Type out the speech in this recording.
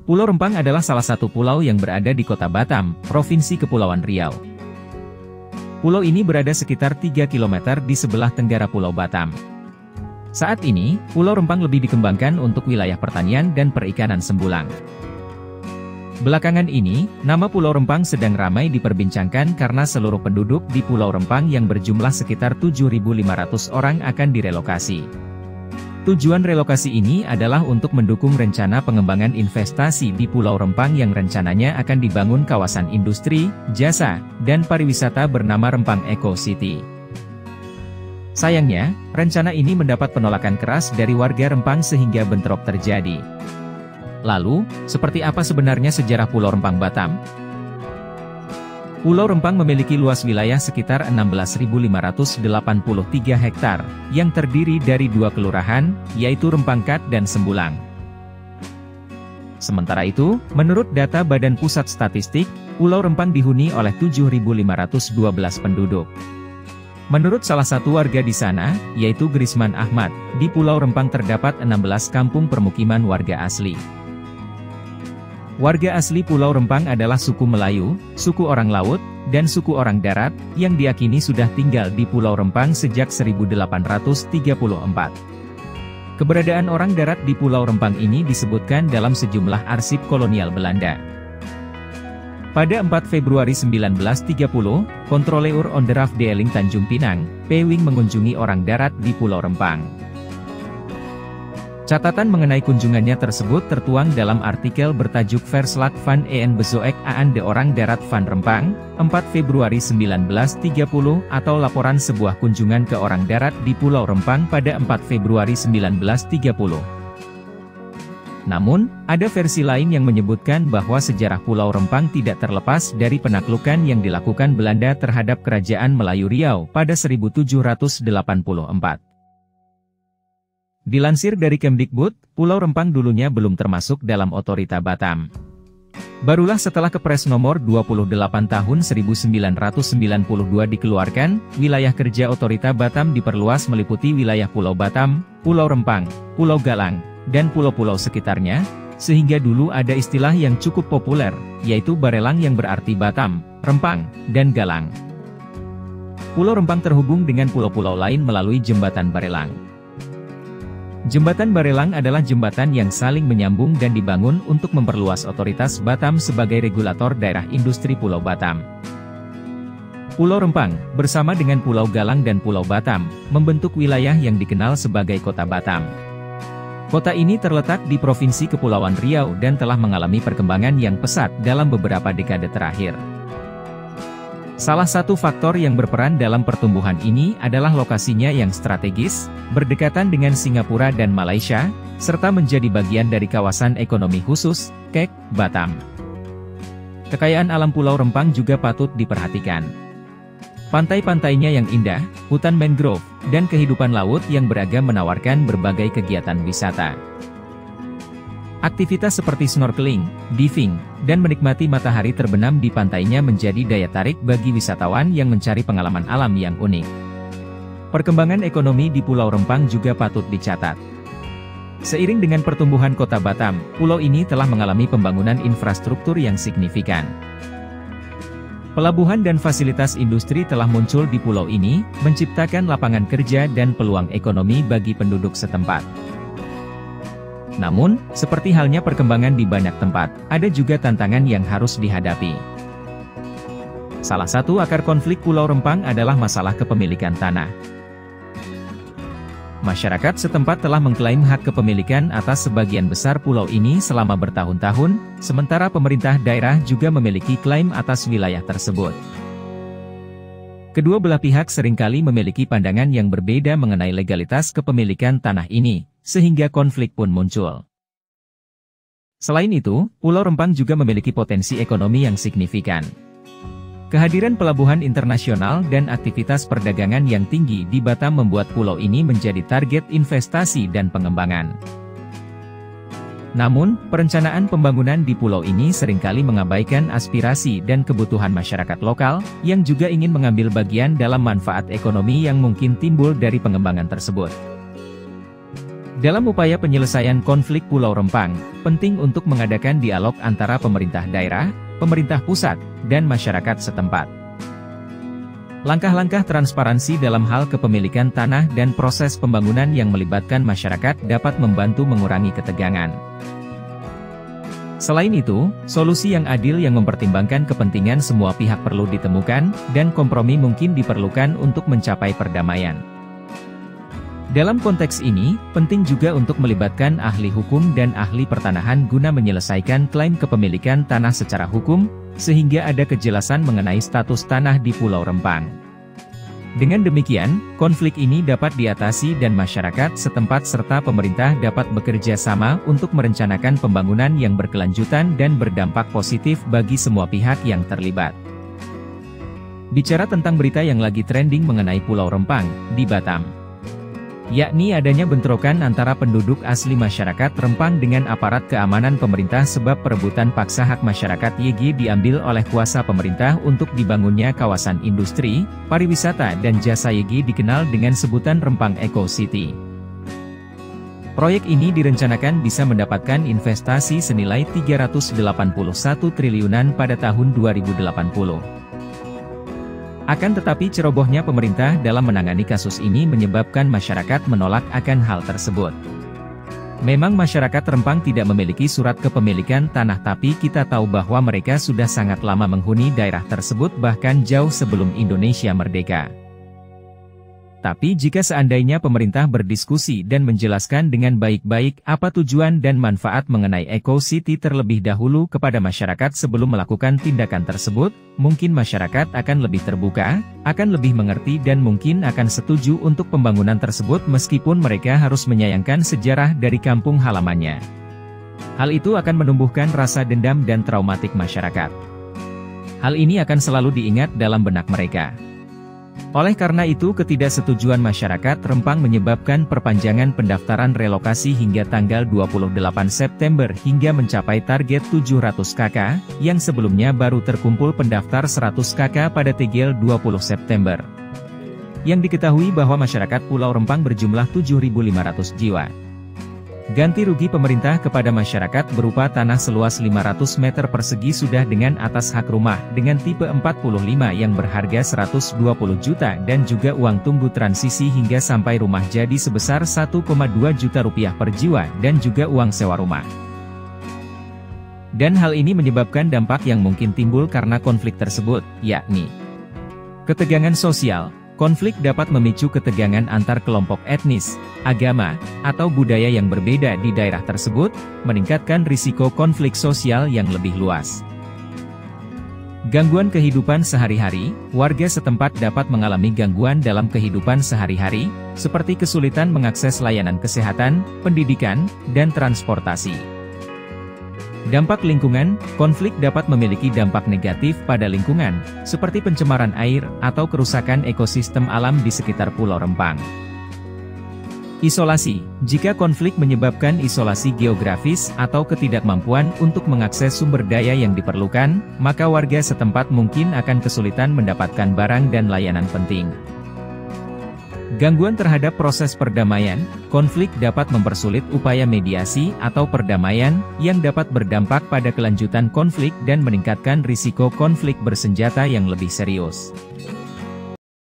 Pulau Rempang adalah salah satu pulau yang berada di Kota Batam, Provinsi Kepulauan Riau. Pulau ini berada sekitar 3 km di sebelah tenggara Pulau Batam. Saat ini, Pulau Rempang lebih dikembangkan untuk wilayah pertanian dan perikanan sembulang. Belakangan ini, nama Pulau Rempang sedang ramai diperbincangkan karena seluruh penduduk di Pulau Rempang yang berjumlah sekitar 7.500 orang akan direlokasi. Tujuan relokasi ini adalah untuk mendukung rencana pengembangan investasi di Pulau Rempang yang rencananya akan dibangun kawasan industri, jasa, dan pariwisata bernama Rempang Eco City. Sayangnya, rencana ini mendapat penolakan keras dari warga Rempang sehingga bentrok terjadi. Lalu, seperti apa sebenarnya sejarah Pulau Rempang Batam? Pulau Rempang memiliki luas wilayah sekitar 16.583 hektar, yang terdiri dari 2 kelurahan, yaitu Rempangkat dan Sembulang. Sementara itu, menurut data Badan Pusat Statistik, Pulau Rempang dihuni oleh 7.512 penduduk. Menurut salah satu warga di sana, yaitu Grisman Ahmad, di Pulau Rempang terdapat 16 kampung permukiman warga asli. Warga asli Pulau Rempang adalah suku Melayu, suku orang laut, dan suku orang darat, yang diyakini sudah tinggal di Pulau Rempang sejak 1834. Keberadaan orang darat di Pulau Rempang ini disebutkan dalam sejumlah arsip kolonial Belanda. Pada 4 Februari 1930, Controleur Onderaf Deling Tanjung Pinang, Pewing mengunjungi orang darat di Pulau Rempang. Catatan mengenai kunjungannya tersebut tertuang dalam artikel bertajuk Verslag van een Bezoek aan de Orang Darat van Rempang, 4 Februari 1930 atau laporan sebuah kunjungan ke orang darat di Pulau Rempang pada 4 Februari 1930. Namun, ada versi lain yang menyebutkan bahwa sejarah Pulau Rempang tidak terlepas dari penaklukan yang dilakukan Belanda terhadap Kerajaan Melayu Riau pada 1784. Dilansir dari Kemdikbud, Pulau Rempang dulunya belum termasuk dalam Otorita Batam. Barulah setelah Kepres nomor 28 tahun 1992 dikeluarkan, wilayah kerja Otorita Batam diperluas meliputi wilayah Pulau Batam, Pulau Rempang, Pulau Galang, dan pulau-pulau sekitarnya, sehingga dulu ada istilah yang cukup populer, yaitu Barelang yang berarti Batam, Rempang, dan Galang. Pulau Rempang terhubung dengan pulau-pulau lain melalui Jembatan Barelang. Jembatan Barelang adalah jembatan yang saling menyambung dan dibangun untuk memperluas otoritas Batam sebagai regulator daerah industri Pulau Batam. Pulau Rempang, bersama dengan Pulau Galang dan Pulau Batam, membentuk wilayah yang dikenal sebagai Kota Batam. Kota ini terletak di Provinsi Kepulauan Riau dan telah mengalami perkembangan yang pesat dalam beberapa dekade terakhir. Salah satu faktor yang berperan dalam pertumbuhan ini adalah lokasinya yang strategis, berdekatan dengan Singapura dan Malaysia, serta menjadi bagian dari kawasan ekonomi khusus, KEK, Batam. Kekayaan alam Pulau Rempang juga patut diperhatikan. Pantai-pantainya yang indah, hutan mangrove, dan kehidupan laut yang beragam menawarkan berbagai kegiatan wisata. Aktivitas seperti snorkeling, diving, dan menikmati matahari terbenam di pantainya menjadi daya tarik bagi wisatawan yang mencari pengalaman alam yang unik. Perkembangan ekonomi di Pulau Rempang juga patut dicatat. Seiring dengan pertumbuhan Kota Batam, pulau ini telah mengalami pembangunan infrastruktur yang signifikan. Pelabuhan dan fasilitas industri telah muncul di pulau ini, menciptakan lapangan kerja dan peluang ekonomi bagi penduduk setempat. Namun, seperti halnya perkembangan di banyak tempat, ada juga tantangan yang harus dihadapi. Salah satu akar konflik Pulau Rempang adalah masalah kepemilikan tanah. Masyarakat setempat telah mengklaim hak kepemilikan atas sebagian besar pulau ini selama bertahun-tahun, sementara pemerintah daerah juga memiliki klaim atas wilayah tersebut. Kedua belah pihak seringkali memiliki pandangan yang berbeda mengenai legalitas kepemilikan tanah ini, sehingga konflik pun muncul. Selain itu, Pulau Rempang juga memiliki potensi ekonomi yang signifikan. Kehadiran pelabuhan internasional dan aktivitas perdagangan yang tinggi di Batam membuat pulau ini menjadi target investasi dan pengembangan. Namun, perencanaan pembangunan di pulau ini seringkali mengabaikan aspirasi dan kebutuhan masyarakat lokal, yang juga ingin mengambil bagian dalam manfaat ekonomi yang mungkin timbul dari pengembangan tersebut. Dalam upaya penyelesaian konflik Pulau Rempang, penting untuk mengadakan dialog antara pemerintah daerah, pemerintah pusat, dan masyarakat setempat. Langkah-langkah transparansi dalam hal kepemilikan tanah dan proses pembangunan yang melibatkan masyarakat dapat membantu mengurangi ketegangan. Selain itu, solusi yang adil yang mempertimbangkan kepentingan semua pihak perlu ditemukan, dan kompromi mungkin diperlukan untuk mencapai perdamaian. Dalam konteks ini, penting juga untuk melibatkan ahli hukum dan ahli pertanahan guna menyelesaikan klaim kepemilikan tanah secara hukum, sehingga ada kejelasan mengenai status tanah di Pulau Rempang. Dengan demikian, konflik ini dapat diatasi dan masyarakat setempat serta pemerintah dapat bekerja sama untuk merencanakan pembangunan yang berkelanjutan dan berdampak positif bagi semua pihak yang terlibat. Bicara tentang berita yang lagi trending mengenai Pulau Rempang, di Batam, yakni adanya bentrokan antara penduduk asli masyarakat Rempang dengan aparat keamanan pemerintah sebab perebutan paksa hak masyarakat YG diambil oleh kuasa pemerintah untuk dibangunnya kawasan industri, pariwisata dan jasa YG dikenal dengan sebutan Rempang Eco City. Proyek ini direncanakan bisa mendapatkan investasi senilai 381 triliunan pada tahun 2080. Akan tetapi cerobohnya pemerintah dalam menangani kasus ini menyebabkan masyarakat menolak akan hal tersebut. Memang masyarakat Rempang tidak memiliki surat kepemilikan tanah tapi kita tahu bahwa mereka sudah sangat lama menghuni daerah tersebut bahkan jauh sebelum Indonesia merdeka. Tapi jika seandainya pemerintah berdiskusi dan menjelaskan dengan baik-baik apa tujuan dan manfaat mengenai Eco City terlebih dahulu kepada masyarakat sebelum melakukan tindakan tersebut, mungkin masyarakat akan lebih terbuka, akan lebih mengerti dan mungkin akan setuju untuk pembangunan tersebut meskipun mereka harus menyayangkan sejarah dari kampung halamannya. Hal itu akan menumbuhkan rasa dendam dan traumatik masyarakat. Hal ini akan selalu diingat dalam benak mereka. Oleh karena itu ketidaksetujuan masyarakat Rempang menyebabkan perpanjangan pendaftaran relokasi hingga tanggal 28 September hingga mencapai target 700 KK, yang sebelumnya baru terkumpul pendaftar 100 KK pada tanggal 20 September. Yang diketahui bahwa masyarakat Pulau Rempang berjumlah 7.500 jiwa. Ganti rugi pemerintah kepada masyarakat berupa tanah seluas 500 meter persegi sudah dengan atas hak rumah dengan tipe 45 yang berharga 120 juta dan juga uang tunggu transisi hingga sampai rumah jadi sebesar 1,2 juta rupiah per jiwa dan juga uang sewa rumah. Dan hal ini menyebabkan dampak yang mungkin timbul karena konflik tersebut, yakni ketegangan sosial. Konflik dapat memicu ketegangan antar kelompok etnis, agama, atau budaya yang berbeda di daerah tersebut, meningkatkan risiko konflik sosial yang lebih luas. Gangguan kehidupan sehari-hari, warga setempat dapat mengalami gangguan dalam kehidupan sehari-hari, seperti kesulitan mengakses layanan kesehatan, pendidikan, dan transportasi. Dampak lingkungan, konflik dapat memiliki dampak negatif pada lingkungan, seperti pencemaran air atau kerusakan ekosistem alam di sekitar Pulau Rempang. Isolasi, jika konflik menyebabkan isolasi geografis atau ketidakmampuan untuk mengakses sumber daya yang diperlukan, maka warga setempat mungkin akan kesulitan mendapatkan barang dan layanan penting. Gangguan terhadap proses perdamaian, konflik dapat mempersulit upaya mediasi atau perdamaian, yang dapat berdampak pada kelanjutan konflik dan meningkatkan risiko konflik bersenjata yang lebih serius.